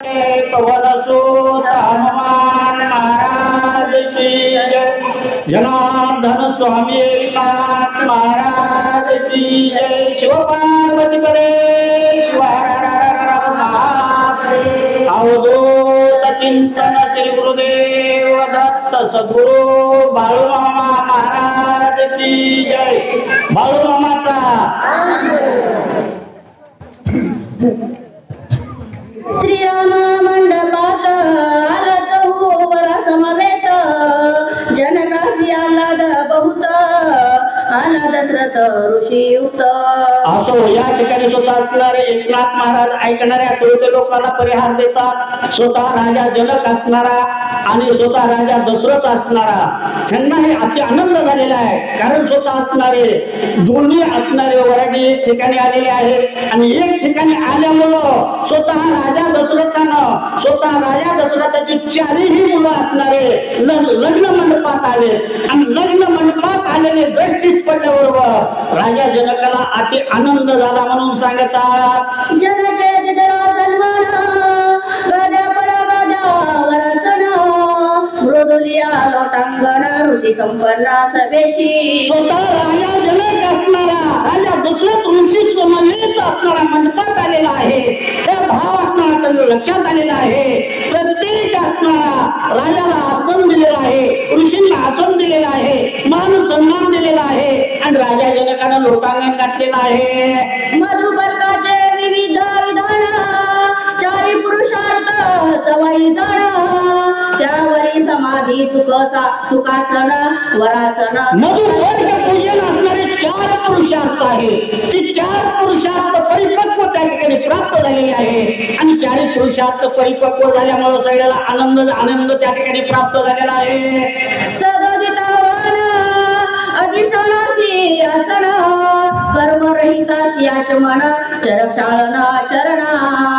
पवनसूत हनुमान महाराज की जय। जनार्दन स्वामी एकनाथ महाराज की जय। शिवपार्वती परेश्वर अवधूत चिंतन श्री गुरुदेव दत्त सद्गुरु बाळूमामा महाराज की जय। बाळूमामाचा श्रीराम मंडपात आलत वरा समवेत जनकासी आल्हाद बहुत आला दशरथ ऋषी युक्त। असो या ठिकाणी स्वतः असणारे एकनाथ महाराज ऐकणाऱ्या श्रोते लोकांना परिहार देतात। स्वतः राजा जनक असणारा आणि स्वतः राजा दशरथ असणारा त्यांनाही अति आनंद झालेला आहे, कारण स्वतः असणारे दोन्ही असणारे वराडी एक ठिकाणी आलेले आहेत आणि एक ठिकाणी आल्यामुळं स्वतः राजा दशरथानं स्वतः राजा दशरथाची चारही मुलं असणारे लग्न मंडपात आले आणि लग्न मंडपात आलेले दृष्टीस पडल्याबरोबर राजा जनकाला अति आनंद झाला म्हणून सांगतात। जनके जरा सन्मान गदा पडा गदा वरसन मृदुलिया लोटांगण ऋषी संपन्न सभेशी। स्वतः राजा जनक असणारा राजा दशरथ ऋषी समवेत असणारा मंडपात आलेला आहे। त्या भाव असणारा त्यांना लक्षात आलेला आहे। प्रत्येक असणारा राजाला आसन दिलेला आहे, ऋषींना आसन दिलेला आहे, मान सन्मान दिलेला आहे आणि राजा जनकानं लोटांगण घातलेलं आहे। मधुपर्काचे विविध विधान चारी पुरुषार्थ चवाई जाण त्यावरी समाधी सुखासन वरासन। मधुपर्क पूजन असणारे 4 पुरुषार्थ आहे। ती 4 पुरुषार्थ परिपक्व त्या ठिकाणी प्राप्त झालेले आहे आणि 4 पुरुषार्थ परिपक्व झाल्यामुळे सगळ्याला आनंद त्या ठिकाणी प्राप्त झालेला आहे। सदोदितावान अधिष्ठानासी आसन कर्मरहितासी आचमन चरक्षाळन चरणा।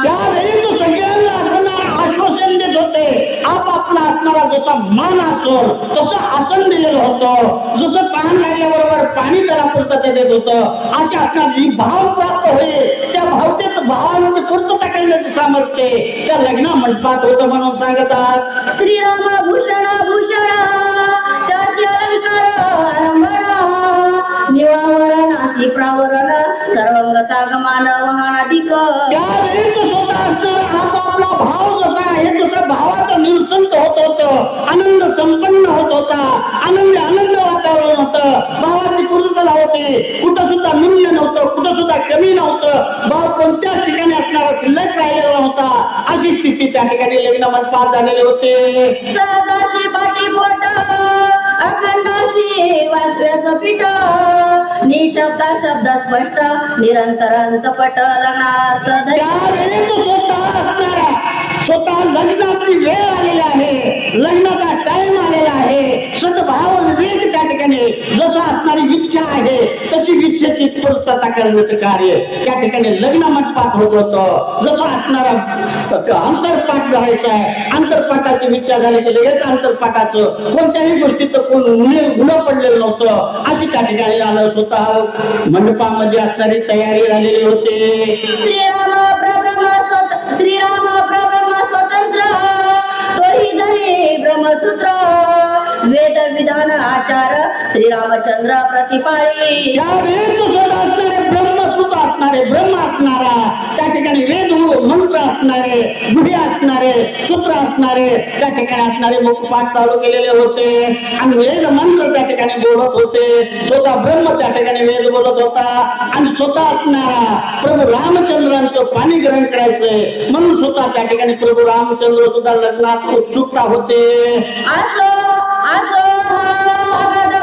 त्यावेळी तो सगळ्यांना असणारा आश्वासन देत होते। आपापला असणारा जसा मान असेल तसं आसन दिलेलं होतं, जसं पान लागल्याबरोबर पाणी त्याला पूर्तता देत होतं, असे असणार जी भाव प्राप्त होईल त्या भावांची पूर्तता करण्याचे सामर्थ्य त्या लग्न मंडपात होतं म्हणून सांगतात। श्रीराम भूषण भूषण त्यासी अलंकार आरंभण निवावरण आसी प्रावरण सर्वंगता गमान वाहनाधिक। त्यावेळी तो स्वतः असणारा आपापला भाव जसा आहे तसं भावाचं निरसंत होत होतं, आनंद संपन्न होत होता, आनंद वातावरण होतं, भावाची पूर्तता होते, कुठं सुद्धा निम्न नव्हतं, कुठं सुद्धा कमी नव्हतं, भाव कोणत्याच ठिकाणी असणारा शिल्लक राहिलेला नव्हता, अशी स्थिती त्या ठिकाणी लग्न मंडपात झालेले होते। सहजाशी पाठीपोट अखंडाशी व्यासपीठ निशब्द शब्द स्पष्ट निरंतर अंतपट लग्नार्थ। त्यावेळी तो स्वतः लग्नाची वेळ आलेली आहे, लग्नाचा टाइम आलेला आहे, सद्भाव विवेक त्या ठिकाणी जसं असणारी इच्छा आहे तशी इच्छेची पूर्तता करण्याचं कार्य त्या ठिकाणी लग्न मंडपात होत होतं। जसं असणारा अंतरपाठ करायचा आहे, अंतरपाठाची इच्छा झाली की लगेच अंतरपाठाचं कोणत्याही गोष्टीचं कोण गुन्हा पडलेलं नव्हतं, अशी त्या ठिकाणी झालं। स्वतः मंडपामध्ये असणारी तयारी झालेली होती। श्रीराम प्रब्रह्म स्वतंत्र तोही धरी ब्रह्मसूत्र वेद विधान आचार श्रीरामचंद्र प्रतिपाळी। त्यावेळी तो स्वतः असणारे ब्रह्मसूत्र असणारे ब्रह्म असणारा त्या ठिकाणी वेद मंत्र असणारे गुढी असणारे सूत्र असणारे त्या ठिकाणी असणारे मुखपाठ चालू केलेले होते आणि वेद मंत्र त्या ठिकाणी बोलत होते। स्वतः ब्रह्म त्या ठिकाणी वेद बोलत होता आणि स्वतः असणारा प्रभू रामचंद्रांचं पाणी ग्रहण करायचंय म्हणून स्वतः त्या ठिकाणी प्रभू रामचंद्र सुद्धा लग्नात उत्सुकता होते। असो असो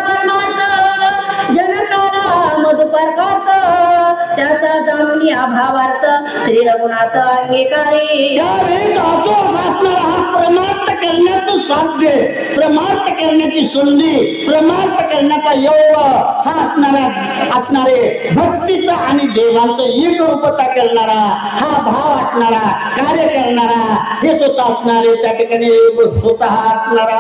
परमार्थ जनकाला मधुपर्कात त्याचा जाणून या भावार्थ श्री रघुनाथ अंगीकारी। त्यावेळी असो असणारा हा परमार्थ करण्याचं साध्य, परमार्थ करण्याची संधी, परमार्थ करण्याचा योग हा असणारे भक्तीचा आणि देवांचं एक रूपता करणारा हा भाव असणारा कार्य करणारा हे स्वतः असणारे त्या ठिकाणी स्वतः असणारा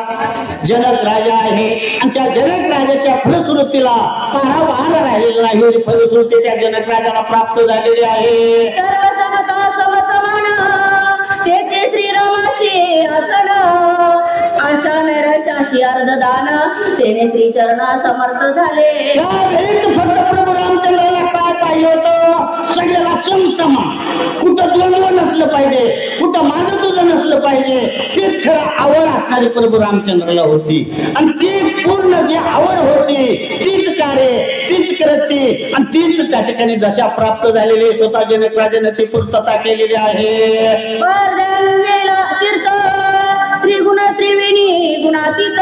जनक राजा आहे आणि त्या जनक राजाच्या फलश्रुतीला पारावार राहिलेला नाही, फलश्रुती त्या जनक राजाला प्राप्त झालेली आहे। सर्व समता समसमान तेथे आसन आशा नैराश्याशी अर्धदान तेने श्री चरण समर्थ झाले. त्यावेळीच फक्त प्रभू रामचंद्राला काय पाहिजे होतं, सगळ्याला समसमान, कुठं द्वंद्व नसलं पाहिजे, कुठं माझं तुझं नसलं पाहिजे. तेच खरं आवड असणारी प्रभू रामचंद्राला होती. आणि ती पूर्ण जी आवड होती तीच कार्य, तीच कृती आणि तीच त्या ठिकाणी दशा प्राप्त झालेली स्वतः जनक राजाने ती पूर्तता केलेली आहे. परदेंगेला तीर्थ त्रिगुण त्रिवेणी गुणातीत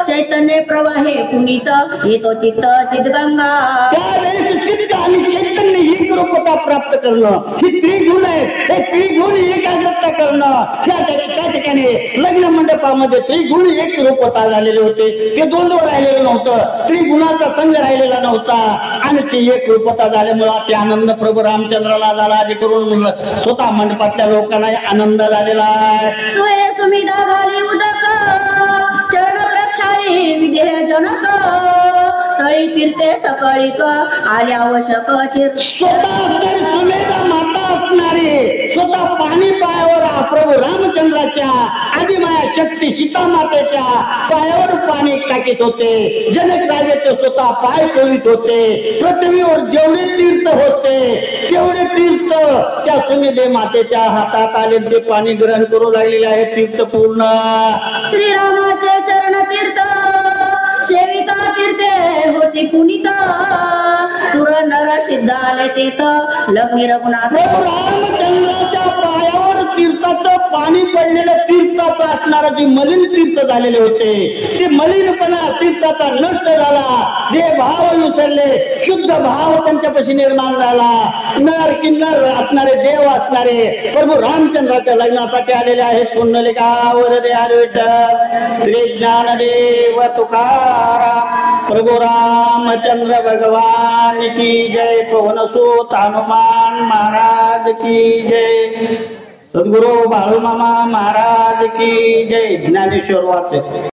चैतन्य प्रवाहे पुनीत येतो चित्त चितगंगा. त्यावेळेस चित्त आणि चैतन्य एक रूपता प्राप्त करणं ही त्रिगुण आहे. हे त्रिगुण एकाग्रता करणं, त्या ठिकाणी लग्न मंडपामध्ये त्रिगुण एक रूपता झालेले होते. ते द्वंद्व राहिलेलं नव्हतं, त्रिगुणाचा संघ राहिलेला नव्हता आणि ते एक रूपता झाल्यामुळे ते आनंद प्रभू रामचंद्राला झाला. आधी करून स्वतः मंडपातल्या लोकांना आनंद झालेला आहे. सोय सुमिदा घाली उदक चरण प्रक्षाळी विदेह जनक तळी फिरते सकळीक आले आवश्यक स्वतः तर सुमेधा माता असणारी स्वतः पाणी पायावर प्रभू रामचंद्राच्या आदिमाया शक्ती सीता मातेच्या पायावर पाणी टाकीत होते. जनक राजाचे स्वतः पाय चोवीत होते. पृथ्वीवर जेवढे तीर्थ होते तेवढे तीर्थ त्या सुमेधे मातेच्या हातात आले. ते पाणी ग्रहण करू लागलेले आहे तीर्थ पूर्ण. श्रीरामाचे चरण तीर्थ सेविका तीर्थे होती पुनीत सुर नर सिद्ध आले तेथ लग्नी रघुनाथ. प्रभू रामचंद्राच्या पायावर तीर्थाचं पाणी पडलेलं तीर्थाचं असणारा जे मलिन तीर्थ झालेले होते ते मलिनपणा तीर्थाचा नष्ट झाला. जे भाव विसरले शुद्ध भाव त्यांच्यापाशी निर्माण झाला. नर किन्नर असणारे देव असणारे प्रभू रामचंद्राच्या लग्नासाठी आलेले आहेत. पुंडलिकावर दे विठ्ठल श्री ज्ञानदेव तुकाराम प्रभू रामचंद्र भगवान की जय. पवनसूत हनुमान महाराज की जय. सद्गुरु बाळूमामा महाराज की जय. ज्ञानेश्वर वाचक.